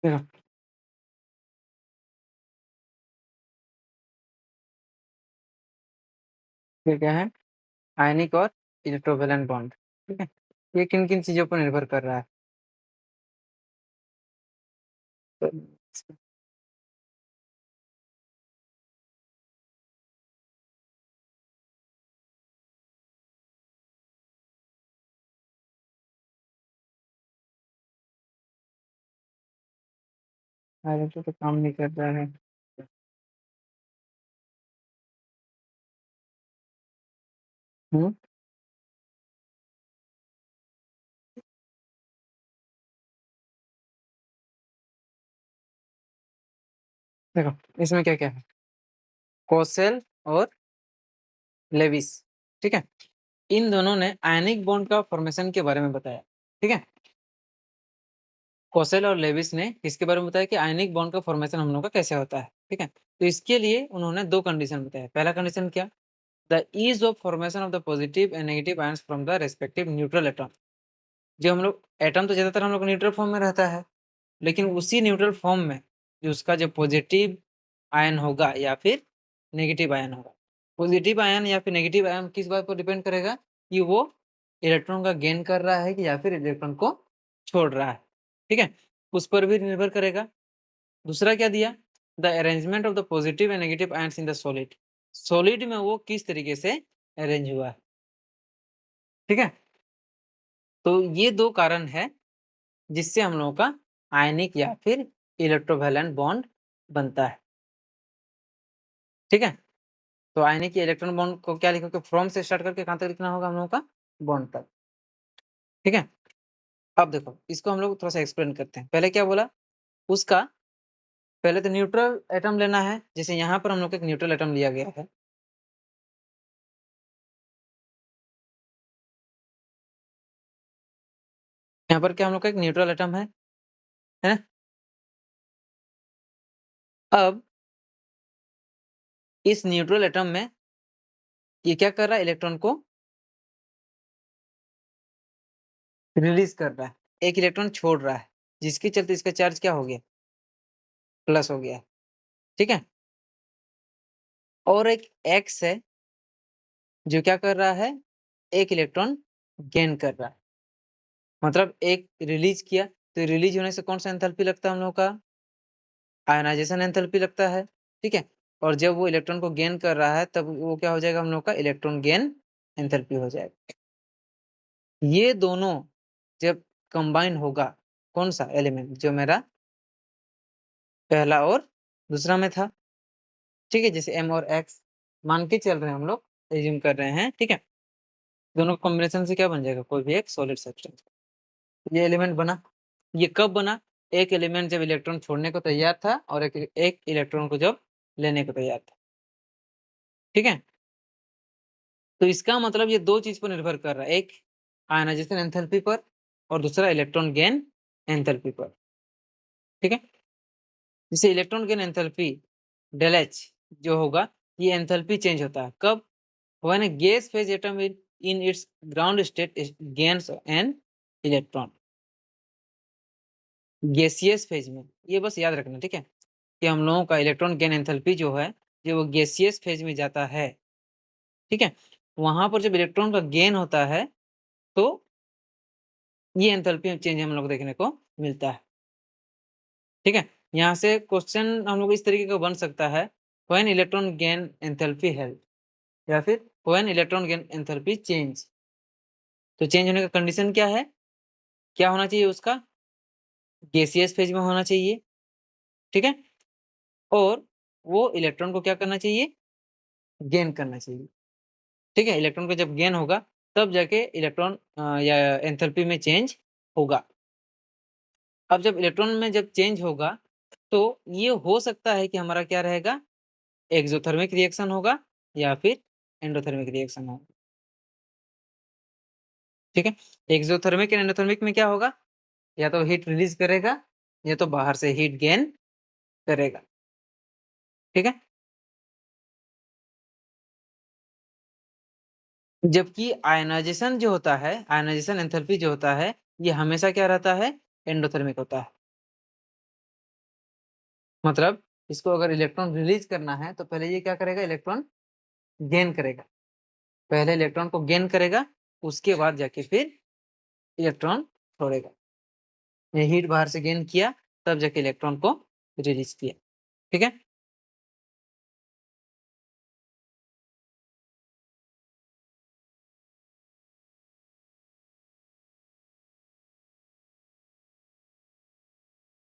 देखो, ये क्या है? आयनिक और इलेक्ट्रोवैलेंट बॉन्ड, ठीक है? ये किन-किन चीज़ों पर निर्भर कर रहा है? तो हाइड्रोजन तो काम नहीं कर रहा है। हुँ, देखो इसमें क्या-क्या है? कोसेल और लेविस, ठीक है? इन दोनों ने आयनिक बॉन्ड का फॉर्मेशन के बारे में बताया, ठीक है? कोसेल और लेविस ने इसके बारे में बताया कि आयनिक बॉन्ड का फॉर्मेशन हम लोग का कैसे होता है, ठीक है? तो इसके लिए उन्होंने 2 कंडीशन बताया। पहला कंडीशन क्या? The ease of formation of the positive and negative ions from the respective neutral atom. जो हम लोग एटम तो ज़्यादातर हम लोग न्यूट्रल फॉर्म में रहता है, लेकिन उसी न्यूट्रल फॉर्म में जो उसका जो पॉजिटिव आयन होगा या फिर नेगेटिव आयन होगा। पॉजिटिव आयन या फिर नेगेटिव आयन किस बात पर डिपेंड करेगा कि वो इलेक्ट्रॉन का गेन कर रहा है कि या फिर इलेक्ट्रॉन को छोड़ रहा है, ठीक है? उस पर भी निर्भर करेगा। दूसरा क्या दिया? The arrangement of the positive and negative ions in the solid. Solid में वो किस तरीके से अरेंज हुआ है, ठीक है? तो ये 2 कारण हैं जिससे हम लोगों का आयनिक या फिर इलेक्ट्रोवैलेंट बॉन्ड बनता है, ठीक है? तो आयनिक या इलेक्ट्रॉन बॉन्ड को क्या लिखोगे? फ्रॉम से स्टार्ट करके कहाँ तक लिखना होगा हम लोगों का? बॉन्ड तक, ठीक है? अब देखो, इसको हम लोग थोड़ा-सा एक्सप्लेन करते हैं। पहले क्या बोला? उसका पहले तो न्यूट्रल एटम लेना है, जैसे यहाँ पर हम लोग को एक न्यूट्रल एटम लिया गया है। यहाँ पर क्या हम लोग का एक न्यूट्रल एटम है ना? अब इस न्यूट्रल एटम में ये क्या कर रहा है? इलेक्ट्रॉन को रिलीज़ कर रहा है। एक इलेक्ट्रॉन छोड़ रहा है, जिसके चलते इसका चार्ज क्या हो गया? प्लस हो गया है, ठीक है? और एक एक्स है, जो क्या कर रहा है? एक इलेक्ट्रॉन गेन कर रहा है। मतलब एक रिलीज़ किया, तो रिलीज़ होने से कौन-सा एंथैल्पी लगता है हम लोगों का? आयनाइज़ेशन एंथैल्पी लगता है, ठीक है? और जब वो इलेक्ट्रॉन को गेन कर रहा है, तब वो क्या हो जाएगा हम लोग का? इलेक्ट्रॉन गेन एंथैल्पी हो जाएगा। ये दोनों जब कंबाइन होगा, कौन-सा एलिमेंट? जो मेरा पहला और दूसरा में था, ठीक है? जैसे एम और एक्स मान के चल रहे हैं हम लोग, एज़्यूम कर रहे हैं, ठीक है? दोनों कॉम्बिनेशन से क्या बन जाएगा? कोई भी एक सॉलिड सब्सटेंस। ये एलिमेंट बना। ये कब बना? एक एलिमेंट जब इलेक्ट्रॉन छोड़ने को तैयार था और एक एक इलेक्ट्रॉन को जब लेने को तैयार था, ठीक है? तो इसका मतलब ये 2 चीज़ पर निर्भर कर रहा है, एक आयनाइज़ेशन एंथैल्पी पर और दूसरा इलेक्ट्रॉन गेन एंथैल्पी पर, ठीक है? जैसे electron gain enthalpy del H जो होगा, ये एंथैल्पी चेंज होता है, कब? When a gas phase atom in its ground state gains an electron। Gaseous phase में, ये बस याद रखना, ठीक है? कि हम लोगों का इलेक्ट्रॉन गेन एंथैल्पी जो है, जब वो गैसियस फेज में जाता है, ठीक है? वहाँ पर जब इलेक्ट्रॉन का गेन होता है, तो ये एंथैल्पी चेंज हम लोग को देखने को मिलता है, ठीक है? यहाँ से क्वेश्चन हम लोग इस तरीके का बन सकता है, when electron gain enthalpy help या फिर when electron gain enthalpy change. तो चेंज होने का कंडीशन क्या है? क्या होना चाहिए उसका? गैसियस फेज में होना चाहिए, ठीक है? और वो इलेक्ट्रॉन को क्या करना चाहिए? गेन करना चाहिए, ठीक है? इलेक्ट्रॉन को जब गेन होगा, तब जाके इलेक्ट्रॉन या एंथैल्पी में चेंज होगा। अब जब इलेक्ट्रॉन में जब चेंज होगा, तो ये हो सकता है कि हमारा क्या रहेगा? एक्ज़ोथर्मिक रिएक्शन होगा या फिर एंडोथर्मिक रिएक्शन होगा, ठीक है? एक्ज़ोथर्मिक एंड एंडोथर्मिक में क्या होगा? या तो हीट रिलीज़ करेगा या तो बाहर से हीट गेन करेगा, ठीक है? जबकि आयनाइज़ेशन जो होता है, आयनाइज़ेशन एंथैल्पी जो होता है, ये हमेशा क्या रहता है? एंडोथर्मिक होता है। मतलब इसको अगर इलेक्ट्रॉन रिलीज करना है तो पहले ये क्या करेगा, इलेक्ट्रॉन गेन करेगा। पहले इलेक्ट्रॉन को गेन करेगा, उसके बाद जाके फिर इलेक्ट्रॉन छोड़ेगा। ये हीट बाहर से गेन किया, तब जाके इलेक्ट्रॉन को रिलीज किया। ठीक है।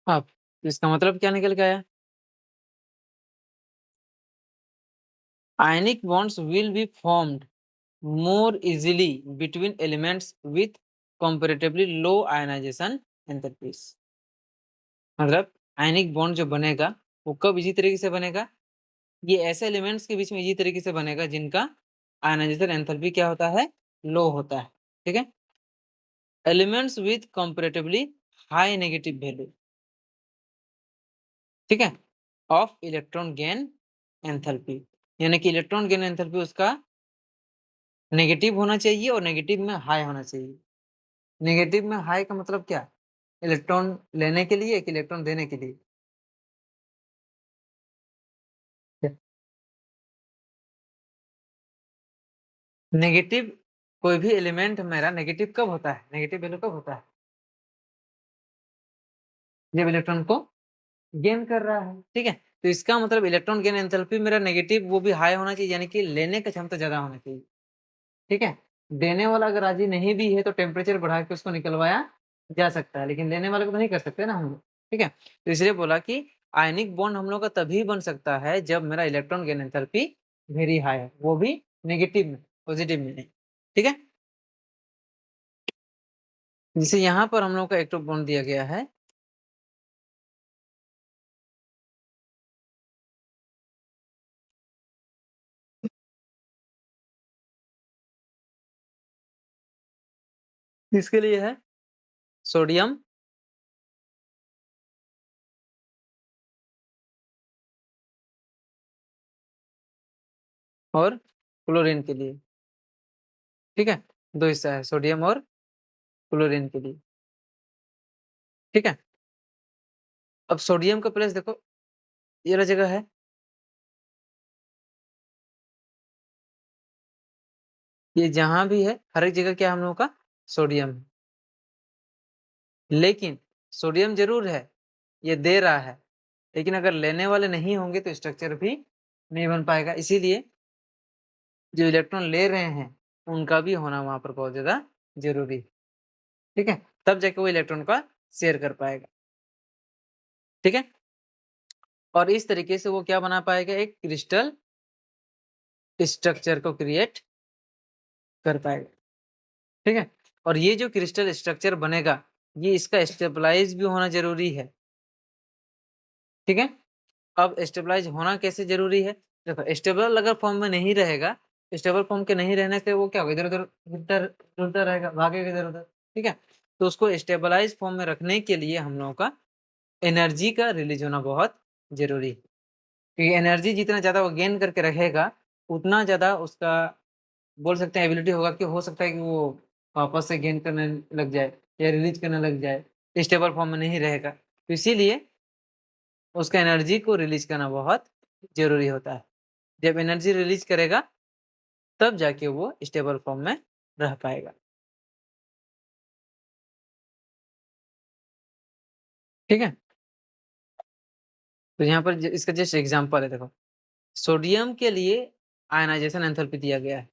अब इसका मतलब क्या निकल के आया, ionic bonds will be formed more easily between elements with comparatively low ionization enthalpies। मतलब आयनिक बॉन्ड जो बनेगा वो कब इसी तरीके से बनेगा, ये ऐसे एलिमेंट्स के बीच में इसी तरीके से बनेगा जिनका आयनाइजेशन एंथैल्पी क्या होता है, लो होता है। ठीक है। Elements with comparatively high negative value, ठीक है, ऑफ इलेक्ट्रॉन गेन एंथैल्पी, यानी कि इलेक्ट्रॉन गेन एंथैल्पी उसका नेगेटिव होना चाहिए और नेगेटिव में हाई होना चाहिए। नेगेटिव में हाई का मतलब क्या, इलेक्ट्रॉन लेने के लिए कि इलेक्ट्रॉन देने के लिए। नेगेटिव कोई भी एलिमेंट मेरा नेगेटिव कब होता है, नेगेटिव वैल्यू कब होता है, जब इलेक्ट्रॉन को गेन कर रहा है। ठीक है। तो इसका मतलब इलेक्ट्रॉन गेन एंथैल्पी मेरा नेगेटिव वो भी हाई होना चाहिए, यानी कि लेने का क्षमता ज्यादा होना चाहिए। ठीक है। देने वाला अगर राजी नहीं भी है तो टेम्परेचर बढ़ा के उसको निकलवाया जा सकता है, लेकिन लेने वाले को तो नहीं कर सकते ना हम लोग। ठीक है। तो इसलिए बोला कि आयनिक बॉन्ड हम लोग का तभी बन सकता है जब मेरा electron gain enthalpy very high है, वो भी नेगेटिव में, पॉजिटिव में नहीं। ठीक है। जैसे यहाँ पर हम लोग का एक्टिव बॉन्ड दिया गया है, इसके लिए है सोडियम और क्लोरीन के लिए। ठीक है। दो हिस्सा है, सोडियम और क्लोरीन के लिए। ठीक है। अब सोडियम का प्लेस देखो, ये वाला जगह है, ये जहां भी है हर एक जगह क्या है हम लोगों का, सोडियम है। लेकिन सोडियम जरूर है, ये दे रहा है, लेकिन अगर लेने वाले नहीं होंगे तो स्ट्रक्चर भी नहीं बन पाएगा। इसीलिए जो इलेक्ट्रॉन ले रहे हैं उनका भी होना वहां पर बहुत ज्यादा जरूरी है। ठीक है। तब जाके वो इलेक्ट्रॉन का शेयर कर पाएगा। ठीक है। और इस तरीके से वो क्या बना पाएगा, एक क्रिस्टल स्ट्रक्चर को क्रिएट कर पाएगा। ठीक है। और ये जो क्रिस्टल स्ट्रक्चर बनेगा, ये इसका स्टेबलाइज भी होना जरूरी है। ठीक है। अब स्टेबलाइज होना कैसे जरूरी है, देखो स्टेबल अगर फॉर्म में नहीं रहेगा, स्टेबल फॉर्म के नहीं रहने से वो क्या होगा, इधर उधर घूमता घूमता रहेगा, भागेगा इधर उधर। ठीक है। तो उसको स्टेबलाइज फॉर्म में रखने के लिए हम लोगों का एनर्जी का रिलीज होना बहुत जरूरी है, क्योंकि एनर्जी जितना ज्यादा वो गेन करके रखेगा उतना ज्यादा उसका बोल सकते हैं एबिलिटी होगा, कि हो सकता है कि वो वापस से गेन करने लग जाए या रिलीज करने लग जाए, स्टेबल फॉर्म में नहीं रहेगा। तो इसीलिए उसका एनर्जी को रिलीज करना बहुत जरूरी होता है। जब एनर्जी रिलीज करेगा तब जाके वो स्टेबल फॉर्म में रह पाएगा। ठीक है। तो यहाँ पर इसका जस्ट एग्जांपल है, देखो सोडियम के लिए आयनाइजेशन एंथैल्पी दिया गया है।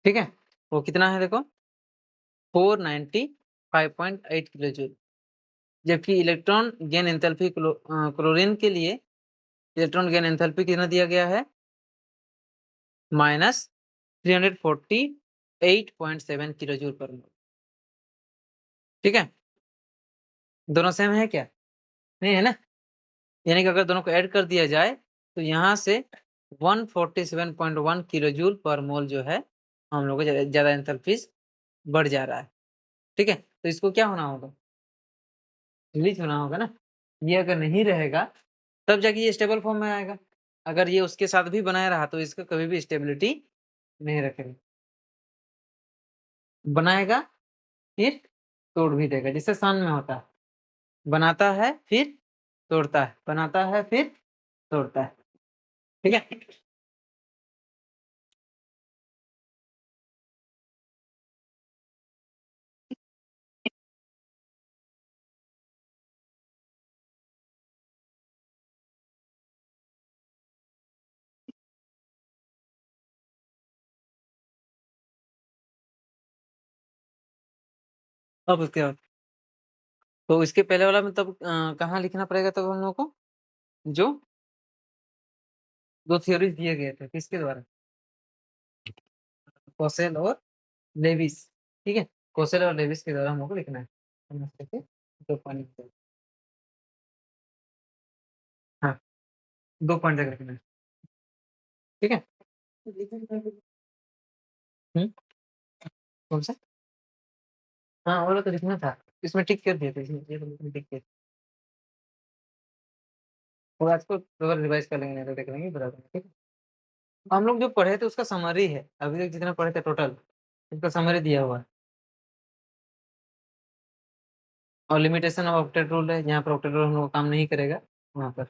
ठीक है। वो कितना है देखो, 495.8 किलो जूल। जबकि इलेक्ट्रॉन गेन एंथैल्पी क्लोरीन के लिए इलेक्ट्रॉन गेन एंथैल्पी कितना दिया गया है, -348.7 किलो जूल पर मोल। ठीक है। दोनों सेम है क्या, नहीं है ना, यानी कि अगर दोनों को ऐड कर दिया जाए तो यहाँ से 147.1 किलो जूल पर मोल जो है हम लोग को ज्यादा एंथैल्पीज बढ़ जा रहा है। ठीक है। तो इसको क्या होना होगा, रिलीज होना होगा ना। ये अगर नहीं रहेगा तब जाके ये स्टेबल फॉर्म में आएगा, अगर ये उसके साथ भी बनाया रहा तो इसका कभी भी स्टेबिलिटी नहीं रखेगा, बनाएगा फिर तोड़ भी देगा, जिससे सन में होता है, बनाता है फिर तोड़ता है, बनाता है फिर तोड़ता है। ठीक है? अब उसके बाद तो इसके पहले वाला में तब कहाँ लिखना पड़ेगा तब हम लोगों को? जो 2 थ्योरीज़ दिए गए थे, किसके द्वारा? कोसेल और लेविस, ठीक है? कोसेल और लेविस के द्वारा हम लोग को लिखना है। समझते थे? 2 पॉइंट पे। हाँ, 2 पॉइंट तक लिखना है, ठीक है? हुँ, कौन-सा? हाँ, वो वाला तो लिखना था। इसमें टिक कर दिए थे, इसमें ये वाले में टिक किए। और आज को दोबारा रिवाइज़ कर लेंगे, नहीं तो देख लेंगे, बता देंगे, ठीक है? हम लोग जो पढ़े थे उसका समरी है, अभी तक जितना पढ़े थे टोटल, उसका समरी दिया हुआ है। और लिमिटेशन ऑफ ऑक्टेट रूल है, जहाँ पर ऑक्टेट रूल हम लोग का काम नहीं करेगा, वहाँ पर।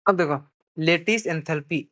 अब देखो, लेटिस एंथैल्पी